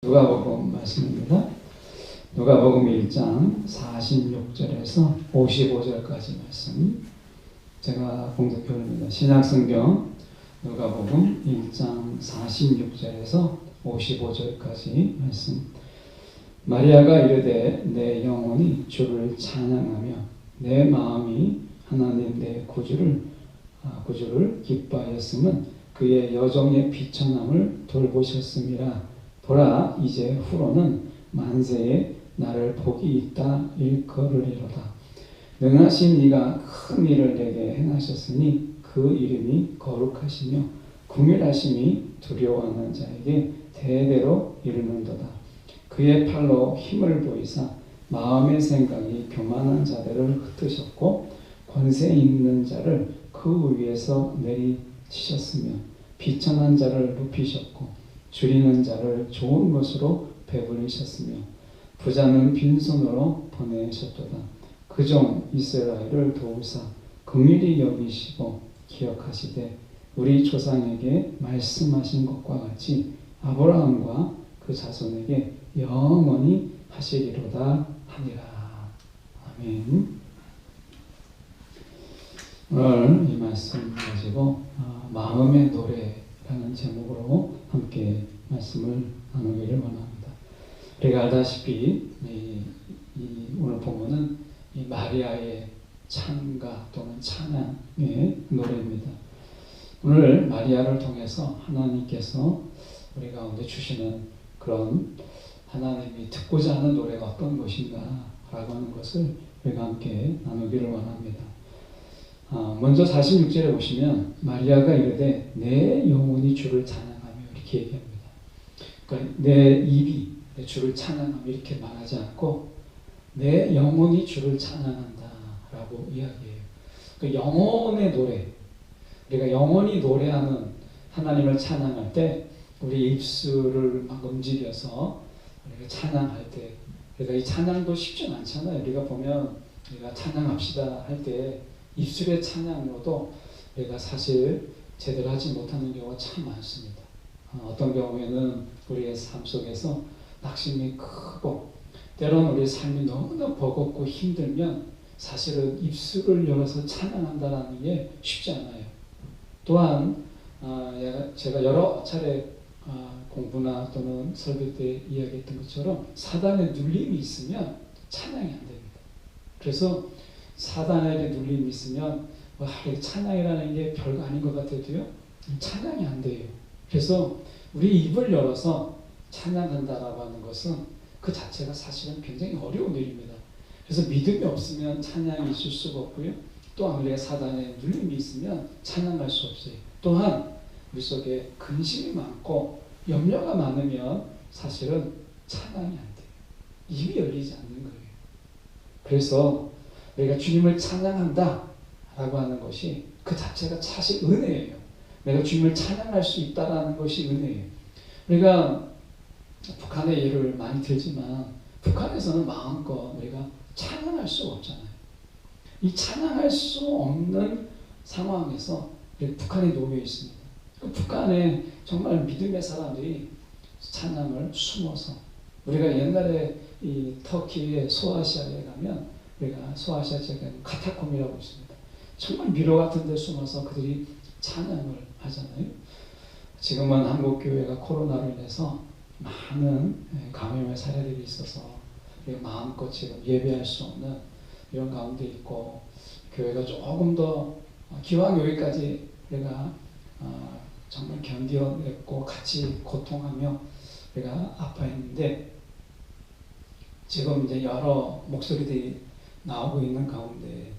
누가복음 말씀입니다. 누가복음 1장 46절에서 55절까지 말씀. 제가 봉독해드립니다. 신약성경 누가복음 1장 46절에서 55절까지 말씀. 마리아가 이르되 내 영혼이 주를 찬양하며 내 마음이 하나님 내 구주를 기뻐하였음은 그의 여종의 비천함을 돌보셨음이라. 보라, 이제 후로는 만세에 나를 복이 있다 일컬으리로다. 능하신 이가 큰 일을 내게 행하셨으니 그 이름이 거룩하시며 긍휼하심이 두려워하는 자에게 대대로 이르는도다. 그의 팔로 힘을 보이사 마음의 생각이 교만한 자들을 흩으셨고 권세 있는 자를 그 위에서 내리치셨으며 비천한 자를 높이셨고 줄이는 자를 좋은 것으로 배부르셨으며 부자는 빈손으로 보내셨도다. 그 종 이스라엘을 도우사 긍휼히 여기시고 기억하시되 우리 조상에게 말씀하신 것과 같이 아브라함과 그 자손에게 영원히 하시리로다 하니라. 아멘. 오늘 이 말씀 가지고 마음의 노래라는 제목으로 함께 말씀을 나누기를 원합니다. 우리가 알다시피 오늘 본문은 이 마리아의 찬가 또는 찬양의 노래입니다. 오늘 마리아를 통해서 하나님께서 우리 가운데 주시는 그런 하나님이 듣고자 하는 노래가 어떤 것인가 라고 하는 것을 우리가 함께 나누기를 원합니다. 먼저 46절에 보시면 마리아가 이르되 내 영혼이 주를 찬양하며 이렇게 얘기합니다. 그러니까 내 입이 주를 찬양하며 이렇게 말하지 않고 내 영혼이 주를 찬양한다 라고 이야기해요. 그 영혼의 노래, 우리가 영혼이 노래하는 하나님을 찬양할 때 우리 입술을 막 움직여서 우리가 찬양할 때, 우리가 이 찬양도 쉽지 않잖아요. 우리가 보면 우리가 찬양합시다 할 때 입술의 찬양으로도 우리가 사실 제대로 하지 못하는 경우가 참 많습니다. 어떤 경우에는 우리의 삶 속에서 낙심이 크고 때로는 우리의 삶이 너무나 버겁고 힘들면 사실은 입술을 열어서 찬양한다는 게 쉽지 않아요. 또한 제가 여러 차례 공부나 또는 설교 때 이야기했던 것처럼 사단의 눌림이 있으면 찬양이 안 됩니다. 그래서 사단에게 눌림이 있으면 찬양이라는 게 별거 아닌 것 같아도요, 찬양이 안 돼요. 그래서 우리 입을 열어서 찬양한다라고 하는 것은 그 자체가 사실은 굉장히 어려운 일입니다. 그래서 믿음이 없으면 찬양이 있을 수가 없고요. 또한 우리가 사단에 눌림이 있으면 찬양할 수 없어요. 또한 우리 속에 근심이 많고 염려가 많으면 사실은 찬양이 안 돼요. 입이 열리지 않는 거예요. 그래서 우리가 주님을 찬양한다 라고 하는 것이 그 자체가 사실 은혜예요. 내가 주님을 찬양할 수 있다는 것이 은혜예요. 우리가 북한의 예를 많이 들지만 북한에서는 마음껏 우리가 찬양할 수가 없잖아요. 이 찬양할 수 없는 상황에서 북한이 놓여 있습니다. 북한에 정말 믿음의 사람들이 찬양을 숨어서, 우리가 옛날에 이 터키의 소아시아에 가면 우리가 소아시아 지역에 카타콤이라고 있습니다. 정말 미로 같은 데 숨어서 그들이 찬양을 하잖아요. 지금은 한국 교회가 코로나로 인해서 많은 감염의 사례들이 있어서 마음껏 지금 예배할 수 없는 이런 가운데 있고, 교회가 조금 더 기왕 여기까지 우리가 정말 견뎌냈고 같이 고통하며 우리가 아파했는데, 지금 이제 여러 목소리들이 나오고 있는 가운데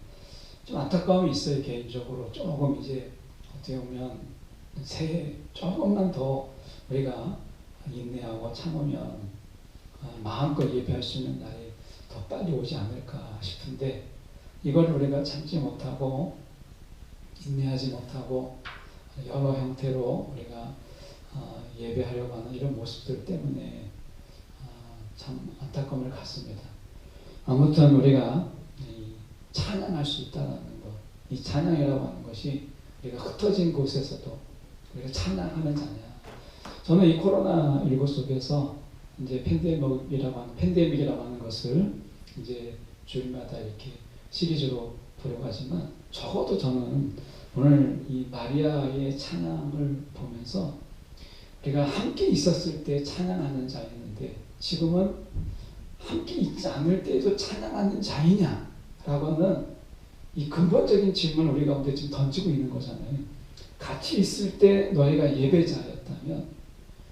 좀 안타까움이 있어요. 개인적으로 조금 이제 어떻게 보면 새해 조금만 더 우리가 인내하고 참으면 마음껏 예배할 수 있는 날이 더 빨리 오지 않을까 싶은데, 이걸 우리가 참지 못하고 인내하지 못하고 여러 형태로 우리가 예배하려고 하는 이런 모습들 때문에 참 안타까움을 갖습니다. 아무튼 우리가 찬양할 수 있다는 것, 이 찬양이라고 하는 것이 우리가 흩어진 곳에서도 우리가 찬양하는 자냐. 저는 이 코로나19 속에서 이제 팬데믹이라고 하는 것을 이제 주일마다 이렇게 시리즈로 보려고 하지만 적어도 저는 오늘 이 마리아의 찬양을 보면서 우리가 함께 있었을 때 찬양하는 자였는데 지금은 함께 있지 않을 때에도 찬양하는 자이냐? 라고 하는 이 근본적인 질문을 우리 가운데 지금 던지고 있는 거잖아요. 같이 있을 때 너희가 예배자였다면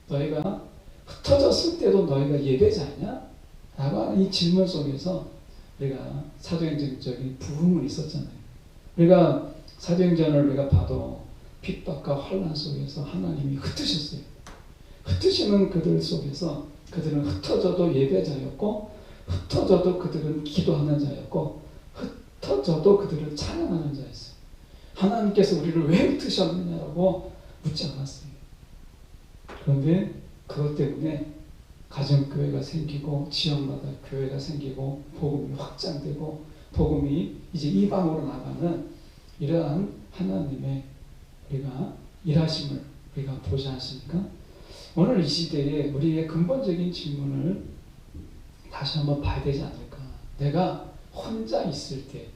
너희가 흩어졌을 때도 너희가 예배자냐? 라고 하는 이 질문 속에서 우리가 사도행전적인 부흥은 있었잖아요. 우리가 사도행전을 우리가 봐도 핍박과 환난 속에서 하나님이 흩으셨어요. 흩으시는 그들 속에서 그들은 흩어져도 예배자였고 흩어져도 그들은 기도하는 자였고 흩어져도 그들은 찬양하는 자였어요. 하나님께서 우리를 왜 흩으셨느냐라고 묻지 않았어요. 그런데 그것 때문에 가정교회가 생기고 지역마다 교회가 생기고 복음이 확장되고 복음이 이제 이방으로 나가는 이러한 하나님의 우리가 일하심을 우리가 보지 않습니까? 오늘 이 시대에 우리의 근본적인 질문을 다시 한번 봐야 되지 않을까? 내가 혼자 있을 때,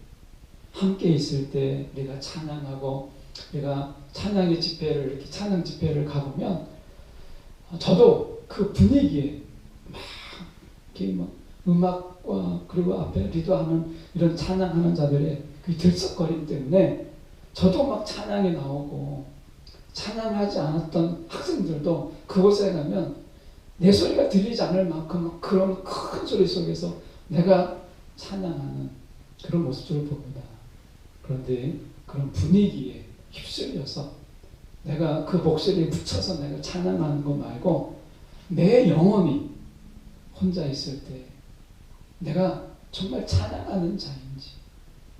함께 있을 때 내가 찬양하고 내가 찬양의 집회를 이렇게 찬양 집회를 가보면 저도 그 분위기에 막 이렇게 막 음악과 그리고 앞에 리더하는 이런 찬양하는 자들의 그 들썩거림 때문에 저도 막 찬양이 나오고 찬양하지 않았던 학생들도 그곳에 가면 내 소리가 들리지 않을 만큼 그런 큰 소리 속에서 내가 찬양하는 그런 모습들을 봅니다. 그런데 그런 분위기에 휩쓸려서 내가 그 목소리에 묻혀서 내가 찬양하는 것 말고 내 영혼이 혼자 있을 때 내가 정말 찬양하는 자인지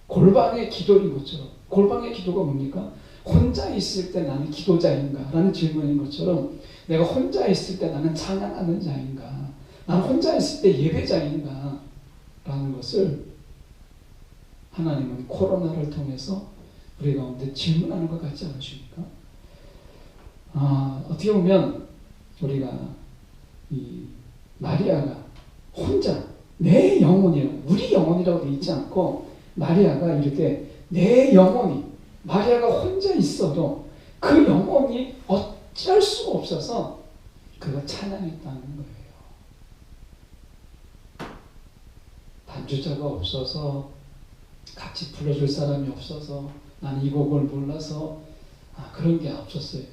골방의 기도인 것처럼 골방의 기도가 뭡니까? 혼자 있을 때 나는 기도자인가? 라는 질문인 것처럼 내가 혼자 있을 때 나는 찬양하는 자인가? 나는 혼자 있을 때 예배자인가? 라는 것을 하나님은 코로나를 통해서 우리 가운데 질문하는 것 같지 않으십니까? 어떻게 보면 우리가 이 마리아가 혼자 내 영혼이라고 우리 영혼이라고 되어 있지 않고 마리아가 이렇게 내 영혼이 마리아가 혼자 있어도 그 영혼이 어쩔 수가 없어서 그가 찬양했다는 거예요. 반주자가 없어서 같이 불러줄 사람이 없어서 나는 이 곡을 몰라서 그런 게 없었어요.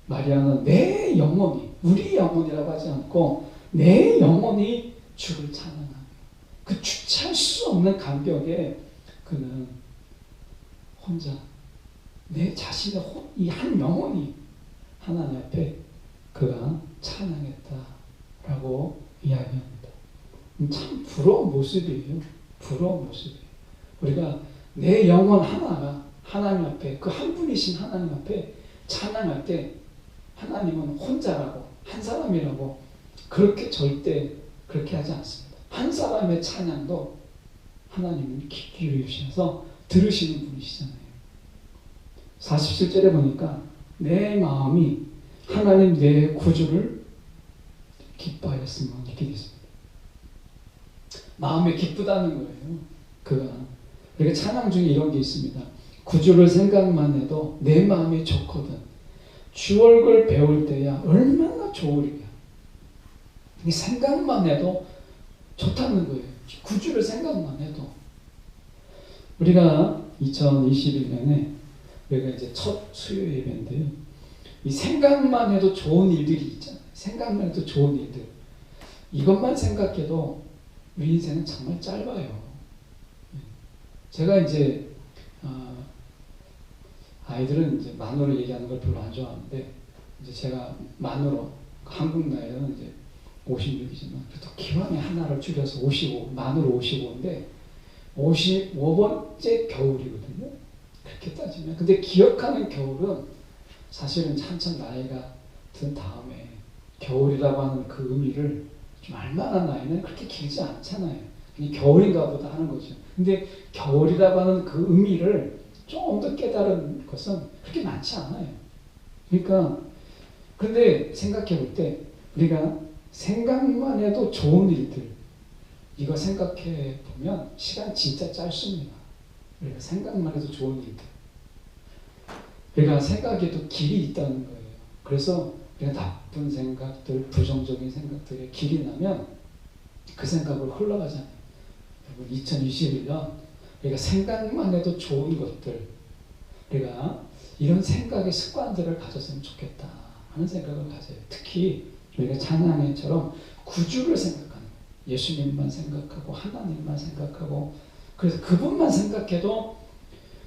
마리아는 내 영혼이 우리 영혼이라고 하지 않고 내 영혼이 주를 찬양하며 그 주체할 수 없는 감격에 그는 혼자 내 자신의 이 한 영혼이 하나님 앞에 그가 찬양했다라고 이야기합니다. 참 부러운 모습이에요. 부러운 모습이에요. 우리가 내 영혼 하나가 하나님 앞에 그 한 분이신 하나님 앞에 찬양할 때 하나님은 혼자라고 한 사람이라고 그렇게 절대 그렇게 하지 않습니다. 한 사람의 찬양도 하나님은 귀 기울이셔서 들으시는 분이시잖아요. 47절에 보니까 내 마음이 하나님 내 구주를 기뻐하였으면 이렇게 됐습니다. 마음이 기쁘다는 거예요. 그가 우리가 찬양 중에 이런 게 있습니다. 구주를 생각만 해도 내 마음이 좋거든. 주 얼굴 배울 때야 얼마나 좋으리냐. 이 생각만 해도 좋다는 거예요. 구주를 생각만 해도. 우리가 2021년에 우리가 이제 첫 수요 예배인데요. 이 생각만 해도 좋은 일들이 있잖아요. 생각만 해도 좋은 일들. 이것만 생각해도 우리 인생은 정말 짧아요. 제가 이제 아이들은 이제 만으로 얘기하는 걸 별로 안 좋아하는데 이제 제가 만으로 한국 나이로는 이제 56이지만 그래도 기왕에 하나를 줄여서 55 만으로 55인데 55번째 겨울이거든요. 그렇게 따지면 근데 기억하는 겨울은 사실은 한참 나이가 든 다음에 겨울이라고 하는 그 의미를 좀 알만한 나이는 그렇게 길지 않잖아요. 그냥 겨울인가 보다 하는 거죠. 근데 겨울이라고 하는 그 의미를 조금 더 깨달은 것은 그렇게 많지 않아요. 그러니까 근데 생각해 볼 때 우리가 생각만 해도 좋은 일들, 이거 생각해 보면 시간 진짜 짧습니다. 우리가 생각만 해도 좋은 일들. 우리가 생각에도 길이 있다는 거예요. 그래서 우리가 나쁜 생각들, 부정적인 생각들에 길이 나면 그 생각으로 흘러가잖아요. 여러분 2021년 우리가 생각만 해도 좋은 것들, 우리가 이런 생각의 습관들을 가졌으면 좋겠다 하는 생각을 가져요. 특히 우리가 찬양회처럼 구주를 생각하는 거예요. 예수님만 생각하고 하나님만 생각하고, 그래서 그분만 생각해도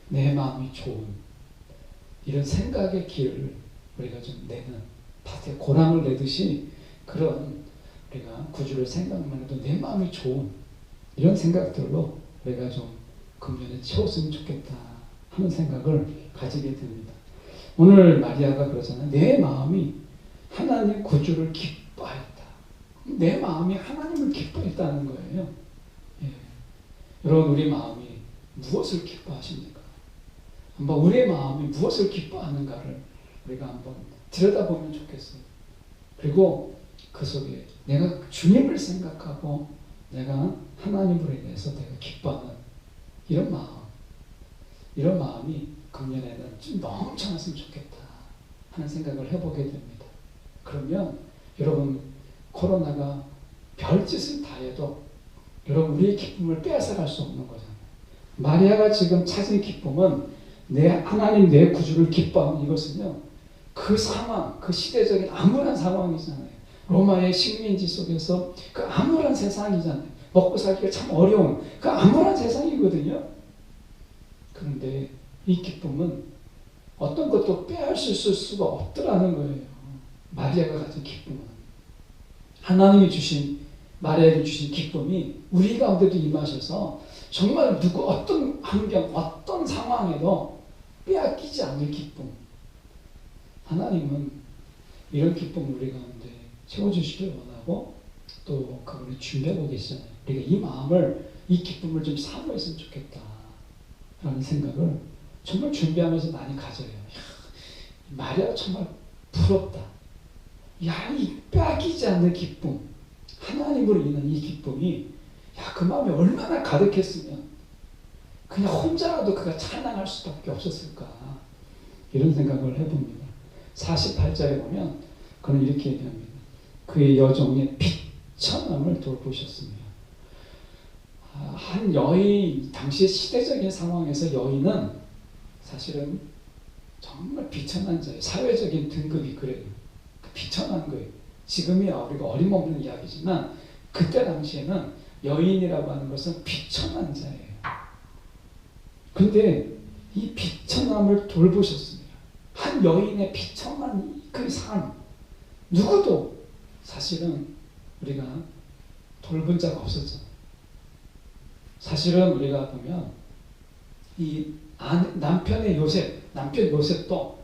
내 마음이 좋은 이런 생각의 길을 우리가 좀 내는, 밭에 고랑을 내듯이 그런 우리가 구주를 생각만 해도 내 마음이 좋은 이런 생각들로 우리가 좀 금년에 채웠으면 좋겠다 하는 생각을 가지게 됩니다. 오늘 마리아가 그러잖아요. 내 마음이 하나님 구주를 기뻐했다. 내 마음이 하나님을 기뻐했다는 거예요. 예. 여러분 우리 마음이 무엇을 기뻐하십니까? 한번 우리의 마음이 무엇을 기뻐하는가를 우리가 한번 들여다보면 좋겠어요. 그리고 그 속에 내가 주님을 생각하고 내가 하나님으로 인해서 내가 기뻐하는 이런 마음이 금년에는 좀 넘쳐났으면 좋겠다 하는 생각을 해보게 됩니다. 그러면 여러분 코로나가 별짓을 다 해도 여러분 우리의 기쁨을 빼앗아갈 수 없는 거잖아요. 마리아가 지금 찾은 기쁨은 내 하나님 내 구주를 기뻐하는 이것은요, 그 상황, 그 시대적인 암울한 상황이잖아요. 로마의 식민지 속에서 그 암울한 세상이잖아요. 먹고 살기가 참 어려운 그 암울한 세상이거든요. 그런데 이 기쁨은 어떤 것도 빼앗을 수가 없더라는 거예요. 마리아가 가진 기쁨은 하나님이 주신, 마리아에게 주신 기쁨이 우리 가운데도 임하셔서 정말 어떤 환경, 어떤 상황에도 빼앗기지 않을 기쁨. 하나님은 이런 기쁨을 우리 가운데 채워주시길 원하고 또 그분이 준비하고 계시잖아요. 우리가 이 마음을, 이 기쁨을 좀 사모했으면 좋겠다 라는 생각을 정말 준비하면서 많이 가져요. 마리아가 정말 부럽다. 야, 이 빼앗기지 않는 기쁨, 하나님으로 인한 이 기쁨이, 야, 그 마음이 얼마나 가득했으면 그냥 혼자라도 그가 찬양할 수밖에 없었을까, 이런 생각을 해봅니다. 48절에 보면 그는 이렇게 얘기합니다. 그의 여종의 비천함을 돌보셨습니다. 한 여인, 당시 시대적인 상황에서 여인은 사실은 정말 비천한 자예요. 사회적인 등급이 그래요. 비천한 거예요. 지금이야 우리가 어림없는 이야기지만 그때 당시에는 여인이라고 하는 것은 비천한 자예요. 그런데 이 비천함을 돌보셨습니다. 한 여인의 비천한 그 삶, 누구도 사실은 우리가 돌본 자가 없었잖아요. 사실은 우리가 보면 이 남편 요셉도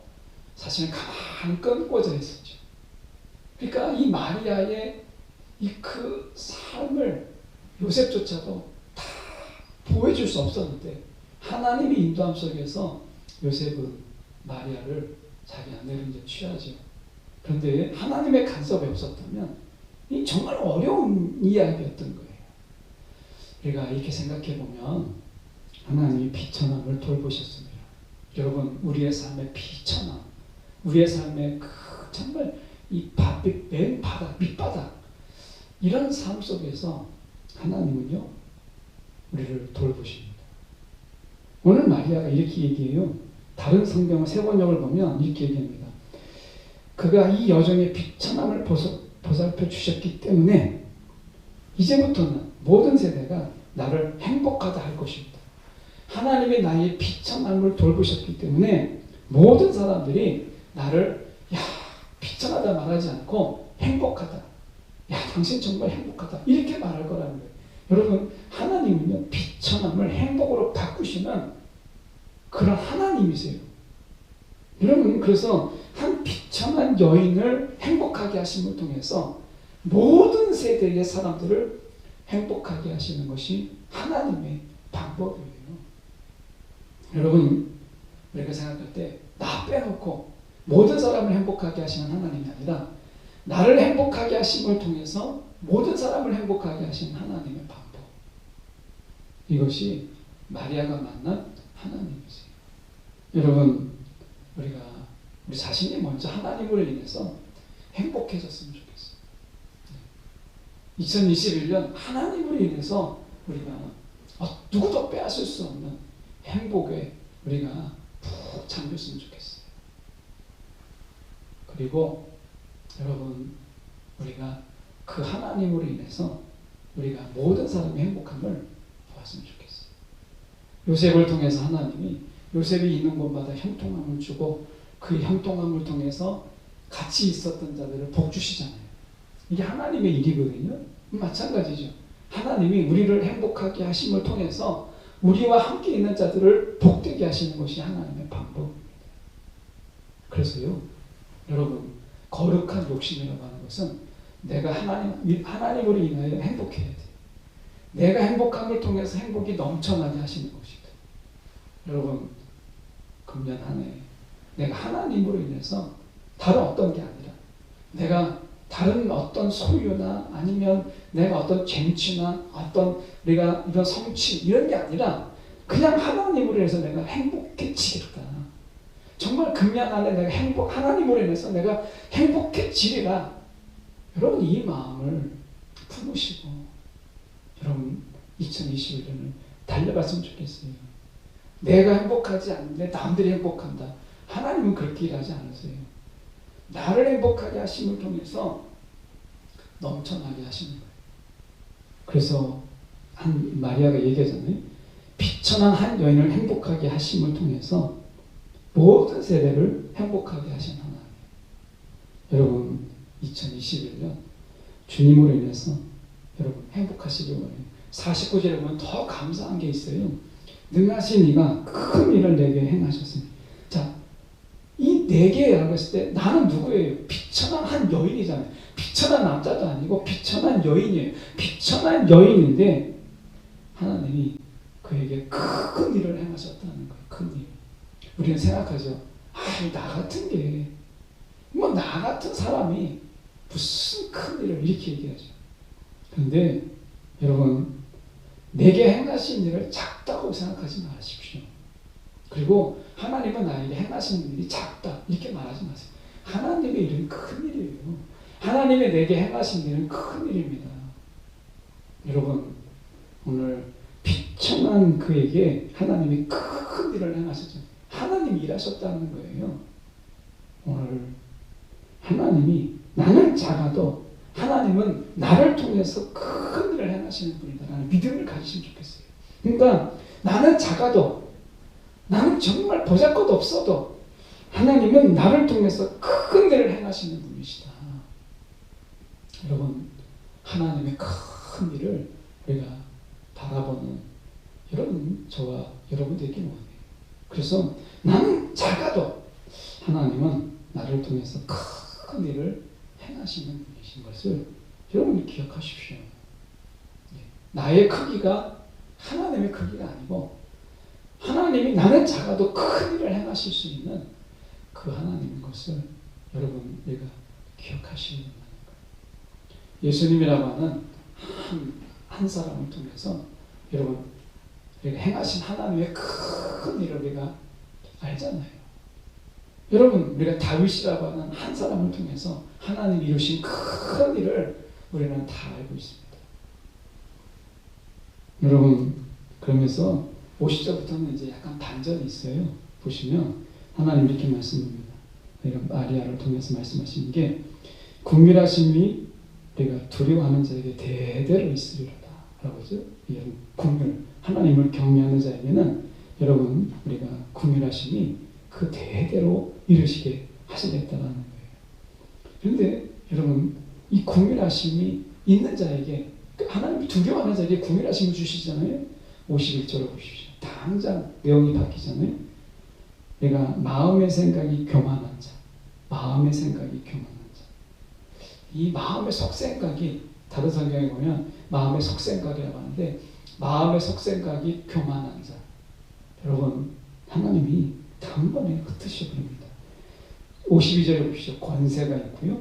사실은 가만히 끈꽂아 있었죠. 그러니까 이 마리아의 이 그 삶을 요셉조차도 다 보여줄 수 없었는데 하나님의 인도함 속에서 요셉은 마리아를 자기 아내로 이제 취하죠. 그런데 하나님의 간섭이 없었다면 이 정말 어려운 이야기였던 거예요. 우리가 이렇게 생각해 보면 하나님이 비천함을 돌보셨습니다. 여러분 우리의 삶의 비천함, 우리의 삶의 그 정말 이 맨 바닥, 밑바닥, 이런 삶 속에서 하나님은요 우리를 돌보십니다. 오늘 마리아가 이렇게 얘기해요. 다른 성경 세번역을 보면 이렇게 얘기합니다. 그가 이 여종의 비천함을 보살펴 주셨기 때문에 이제부터는 모든 세대가 나를 행복하다 할 것입니다. 하나님이 나의 비천함을 돌보셨기 때문에 모든 사람들이 나를 비천하다 말하지 않고 행복하다. 야, 당신 정말 행복하다. 이렇게 말할 거라는 거예요. 여러분, 하나님은요, 비천함을 행복으로 바꾸시는 그런 하나님이세요. 여러분, 그래서 한 비천한 여인을 행복하게 하심을 통해서 모든 세대의 사람들을 행복하게 하시는 것이 하나님의 방법이에요. 여러분, 우리가 생각할 때 나 빼놓고 모든 사람을 행복하게 하시는 하나님이 아니라 나를 행복하게 하심을 통해서 모든 사람을 행복하게 하신 하나님의 방법. 이것이 마리아가 만난 하나님이세요. 여러분, 우리 자신이 먼저 하나님으로 인해서 행복해졌으면 좋겠어요. 2021년 하나님으로 인해서 우리가 누구도 빼앗을 수 없는 행복에 우리가 푹 잠겼으면 좋겠어요. 그리고 여러분, 우리가 그 하나님으로 인해서 우리가 모든 사람이 행복함을 보았으면 좋겠어요. 요셉을 통해서 하나님이 요셉이 있는 곳마다 형통함을 주고 그 형통함을 통해서 같이 있었던 자들을 복 주시잖아요. 이게 하나님의 일이거든요. 마찬가지죠. 하나님이 우리를 행복하게 하심을 통해서 우리와 함께 있는 자들을 복되게 하시는 것이 하나님의 방법입니다. 그래서요, 여러분, 거룩한 욕심이라고 하는 것은 내가 하나님으로 인하여 행복해야 돼. 내가 행복함을 통해서 행복이 넘쳐나게 하시는 것이다. 여러분, 금년 한 해 내가 하나님으로 인해서 다른 어떤 게 아니라 내가 다른 어떤 소유나 아니면 내가 어떤 쟁취나 어떤 내가 이런 성취 이런 게 아니라 그냥 하나님으로 해서 내가 행복해지겠다. 정말 금년 안에 내가 하나님으로 인해서 내가 행복해지리라. 여러분, 이 마음을 품으시고 여러분 2021년을 달려갔으면 좋겠어요. 내가 행복하지 않는데 남들이 행복한다. 하나님은 그렇게 일하지 않으세요. 나를 행복하게 하심을 통해서 넘쳐나게 하시는 거예요. 그래서 마리아가 얘기하잖아요. 비천한 한 여인을 행복하게 하심을 통해서 모든 세대를 행복하게 하신 하나님. 여러분, 2021년 주님으로 인해서 여러분 행복하시길 원해요. 49절에 보면 더 감사한 게 있어요. 능하신 이가 큰 일을 내게 행하셨습니다. 자, 이 내게라고 했을 때 나는 누구예요? 비천한 한 여인이잖아요. 비천한 남자도 아니고 비천한 여인이에요. 비천한 여인인데 하나님이 그에게 큰 일을 행하셨다는 거예요. 큰 일. 우리는 생각하죠. 나 같은 게 나 같은 사람이 무슨 큰 일을 이렇게 얘기하죠. 그런데 여러분, 내게 행하신 일을 작다고 생각하지 마십시오. 그리고 하나님은 나에게 행하신 일이 작다 이렇게 말하지 마세요. 하나님의 일은 큰 일이에요. 하나님이 내게 행하신 일은 큰 일입니다. 여러분, 오늘 비천한 그에게 하나님이 큰 일을 행하셨죠. 하나님이 일하셨다는 거예요. 오늘 하나님이 나는 작아도 하나님은 나를 통해서 큰 일을 행하시는 분이다라는 믿음을 가지시면 좋겠어요. 그러니까 나는 작아도 나는 정말 보잘것 없어도 하나님은 나를 통해서 큰 일을 행하시는 분이시다. 여러분, 하나님의 큰 일을 우리가 바라보는 여러분, 저와 여러분 되길 원해요. 그래서 나는 작아도 하나님은 나를 통해서 큰 일을 행하시는 분이신 것을 여러분이 기억하십시오. 나의 크기가 하나님의 크기가 아니고 하나님이 나는 작아도 큰 일을 행하실 수 있는 그 하나님인 것을 여러분 우리가 기억하시는 거예요. 예수님이라고 하는 한 사람을 통해서 여러분 우리가 행하신 하나님의 큰 일을 우리가 알잖아요. 여러분, 우리가 다윗이라고 하는 한 사람을 통해서 하나님이 이루신 큰 일을 우리는 다 알고 있습니다. 여러분, 그러면서 50절부터는 이제 약간 반전이 있어요. 보시면 하나님 이렇게 말씀합니다. 우리가 마리아를 통해서 말씀하시는 게 국률하심이 우리가 두려워하는 자에게 대대로 있으리로다 라고 하죠. 이런 국률, 하나님을 경외하는 자에게는 여러분 우리가 국률하심이 그 대대로 이루시게 하시겠다라는 거예요. 그런데 여러분, 이 국률하심이 있는 자에게, 하나님이 두려워하는 자에게 국률하심을 주시잖아요. 51절을 보십시오. 당장 내용이 바뀌잖아요. 내가 마음의 생각이 교만한 자, 마음의 생각이 교만한 자. 이 마음의 속생각이 다른 성경에 보면 마음의 속생각이라고 하는데 마음의 속생각이 교만한 자. 여러분, 하나님이 단번에 흩으셔 버립니다. 52절에 보십시오. 권세가 있고요.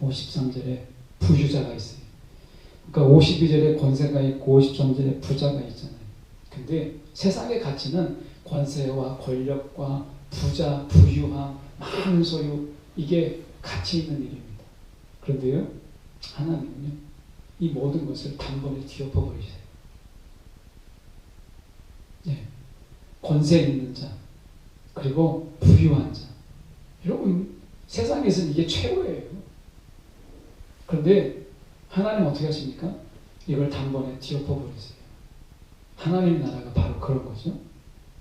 53절에 부유자가 있어요. 그러니까 52절에 권세가 있고 53절에 부자가 있잖아요. 근데 세상의 가치는 권세와 권력과 부자, 부유함, 많은 소유, 이게 가치 있는 일입니다. 그런데요, 하나님은요, 이 모든 것을 단번에 뒤엎어버리세요. 네. 권세 있는 자, 그리고 부유한 자. 여러분, 세상에서는 이게 최고예요. 그런데 하나님 어떻게 하십니까? 이걸 단번에 뒤엎어버리세요. 하나님 나라가 바로 그런 거죠.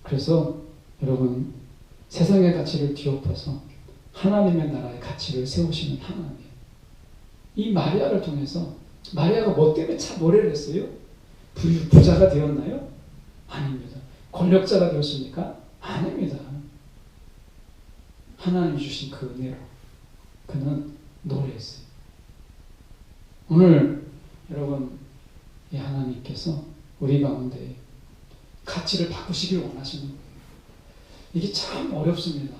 그래서 여러분, 세상의 가치를 뒤엎어서 하나님의 나라의 가치를 세우시는 하나님. 이 마리아를 통해서, 마리아가 뭐 때문에 참 노래를 했어요? 부자가 되었나요? 아닙니다. 권력자가 되었습니까? 아닙니다. 하나님이 주신 그 은혜로 그는 노래했어요. 오늘 여러분, 이 하나님께서 우리 가운데 가치를 바꾸시길 원하시는 거예요. 이게 참 어렵습니다.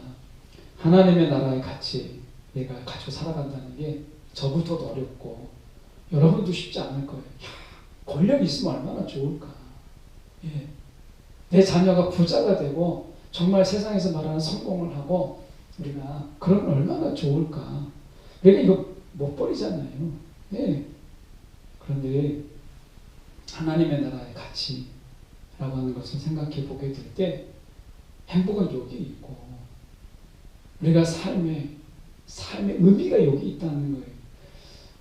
하나님의 나라의 가치 내가 가지고 살아간다는 게 저부터도 어렵고 여러분도 쉽지 않을 거예요. 야, 권력이 있으면 얼마나 좋을까. 예. 내 자녀가 부자가 되고 정말 세상에서 말하는 성공을 하고 우리가 그러면 얼마나 좋을까. 내가 이거 못 버리잖아요. 예. 그런데 하나님의 나라의 가치라고 하는 것을 생각해 보게 될 때 행복은 여기 있고 우리가 삶의 의미가 여기 있다는 거예요.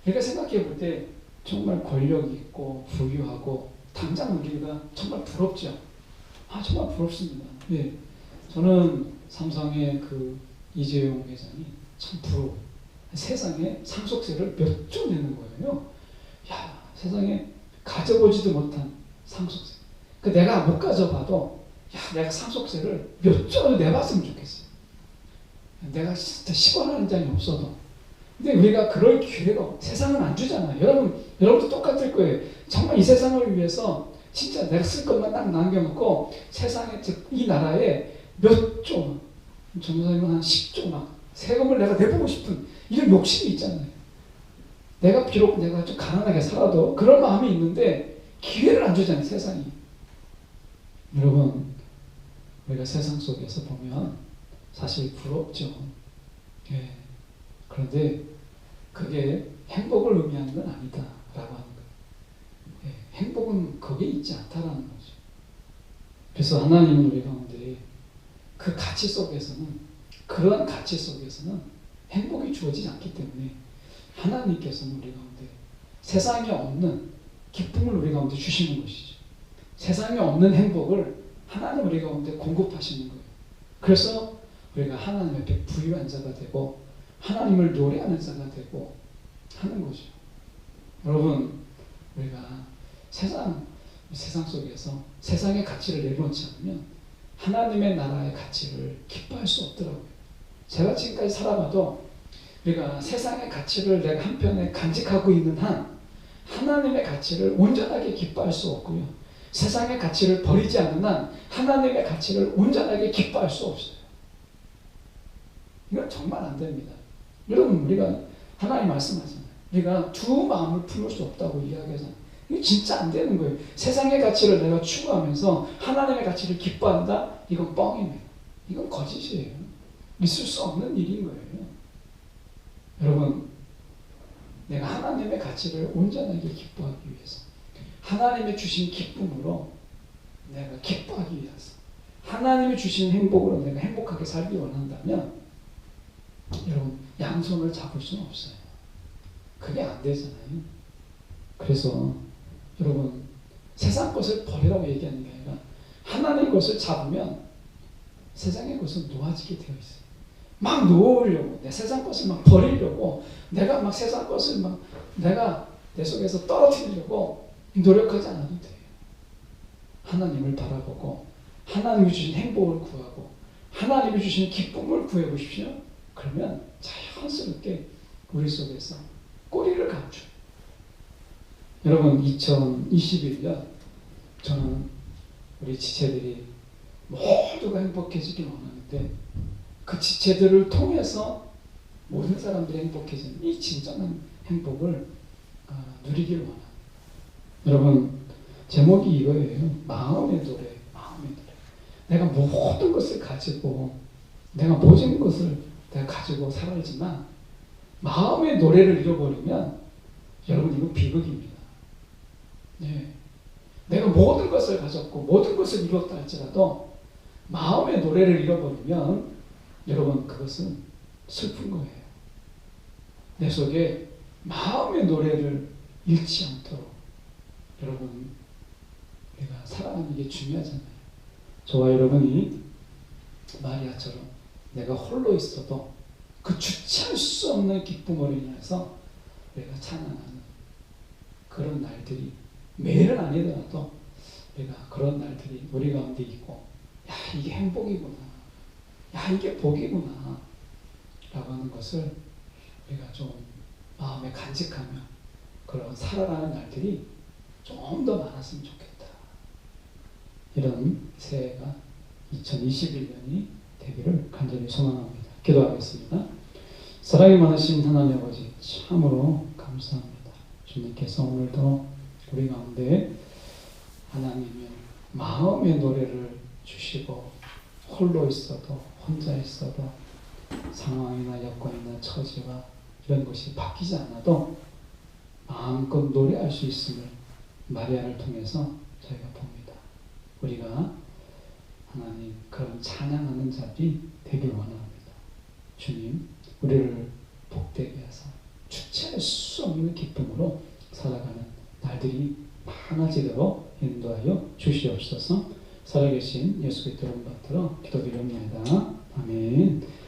우리가 생각해 볼 때 정말 권력이 있고 부유하고 당장 우리가 정말 부럽죠. 정말 부럽습니다. 네. 저는 삼성의 그 이재용 회장이 참 부러워요. 세상에 상속세를 몇 조 내는 거예요. 야, 세상에 가져보지도 못한 상속세. 내가 못 가져봐도 내가 상속세를 몇 조 내봤으면 좋겠어요. 내가 진짜 10원 하는 장이 없어도. 근데 우리가 그럴 기회가 세상은 안 주잖아요. 여러분도 똑같을 거예요. 정말 이 세상을 위해서 진짜 내가 쓸 것만 딱 남겨놓고 세상에, 이 나라에 몇 조, 전도사님은 한 10조 막 세금을 내가 내보고 싶은 이런 욕심이 있잖아요. 비록 내가 좀 가난하게 살아도 그런 마음이 있는데 기회를 안 주잖아요, 세상이. 여러분, 우리가 세상 속에서 보면 사실 부럽죠. 예. 그런데 그게 행복을 의미하는 건 아니다라고 하는 거예요. 예. 행복은 거기에 있지 않다라는 거죠. 그래서 하나님은 우리 가운데 그 가치 속에서는, 그러한 가치 속에서는 행복이 주어지지 않기 때문에 하나님께서는 우리 가운데 세상에 없는 기쁨을 우리 가운데 주시는 것이죠. 세상에 없는 행복을 하나님 우리 가운데 공급하시는 거예요. 그래서 우리가 하나님 앞에 부유한 자가 되고 하나님을 노래하는 자가 되고 하는 거죠. 여러분, 우리가 세상 속에서 세상의 가치를 내려놓지 않으면 하나님의 나라의 가치를 기뻐할 수 없더라고요. 제가 지금까지 살아봐도 우리가 세상의 가치를 내가 한편에 간직하고 있는 한 하나님의 가치를 온전하게 기뻐할 수 없고요. 세상의 가치를 버리지 않는 한 하나님의 가치를 온전하게 기뻐할 수 없어요. 이건 정말 안 됩니다. 여러분, 우리가 하나님 말씀하잖아요. 우리가 두 마음을 품을 수 없다고 이야기하잖아요. 이게 진짜 안 되는 거예요. 세상의 가치를 내가 추구하면서 하나님의 가치를 기뻐한다? 이건 뻥입니다. 이건 거짓이에요. 있을 수 없는 일인 거예요. 여러분, 내가 하나님의 가치를 온전하게 기뻐하기 위해서 하나님이 주신 기쁨으로 내가 기뻐하기 위해서 하나님이 주신 행복으로 내가 행복하게 살기 원한다면 여러분, 양손을 잡을 수는 없어요. 그게 안 되잖아요. 그래서 여러분, 세상 것을 버리라고 얘기하는 게 아니라 하나님 것을 잡으면 세상의 것은 놓아지게 되어 있어요. 막 놓으려고, 내 세상 것을 막 버리려고, 내가 막 세상 것을 막 내가 내 속에서 떨어뜨리려고 노력하지 않아도 돼요. 하나님을 바라보고 하나님이 주신 행복을 구하고 하나님이 주신 기쁨을 구해보십시오. 그러면 자연스럽게 우리 속에서 꼬리를 감춰요. 여러분, 2021년 저는 우리 지체들이 모두가 행복해지길 원하는데 그 지체들을 통해서 모든 사람들이 행복해지는 이 진정한 행복을 누리길 원합니다. 여러분, 제목이 이거예요. 마음의 노래, 마음의 노래. 내가 모든 것을 가지고, 내가 모든 것을 내가 가지고 살아야지만 마음의 노래를 잃어버리면 여러분 이거 비극입니다. 네. 내가 모든 것을 가졌고 모든 것을 이뤘다 할지라도 마음의 노래를 잃어버리면 여러분 그것은 슬픈 거예요. 내 속에 마음의 노래를 잃지 않도록 여러분 우리가 살아가는 게 중요하잖아요. 저와 여러분이 마리아처럼 내가 홀로 있어도 그 주체할 수 없는 기쁨으로 인해서 우리가 찬양하는 그런 날들이 매일은 아니더라도 우리가 그런 날들이 우리 가운데 있고, 야 이게 행복이구나, 야 이게 복이구나 라고 하는 것을 우리가 좀 마음에 간직하며 그런 살아가는 날들이 좀 더 많았으면 좋겠다. 이런 새해가 2021년이 되기를 간절히 소망합니다. 기도하겠습니다. 사랑이 많으신 하나님 아버지 참으로 감사합니다. 주님께서 오늘도 우리 가운데 하나님의 마음의 노래를 주시고 홀로 있어도 혼자 있어도 상황이나 여건이나 처지와 이런 것이 바뀌지 않아도 마음껏 노래할 수 있음을 마리아를 통해서 저희가 봅니다. 우리가 하나님 그런 찬양하는 자들이 되길 원합니다. 주님, 우리를 복되게 하사 주체할 수 없는 기쁨으로 살아가는 날들이 많아지도록 인도하여 주시옵소서. 살아계신 예수 그리스도를 받들어 기도드립니다. 아멘.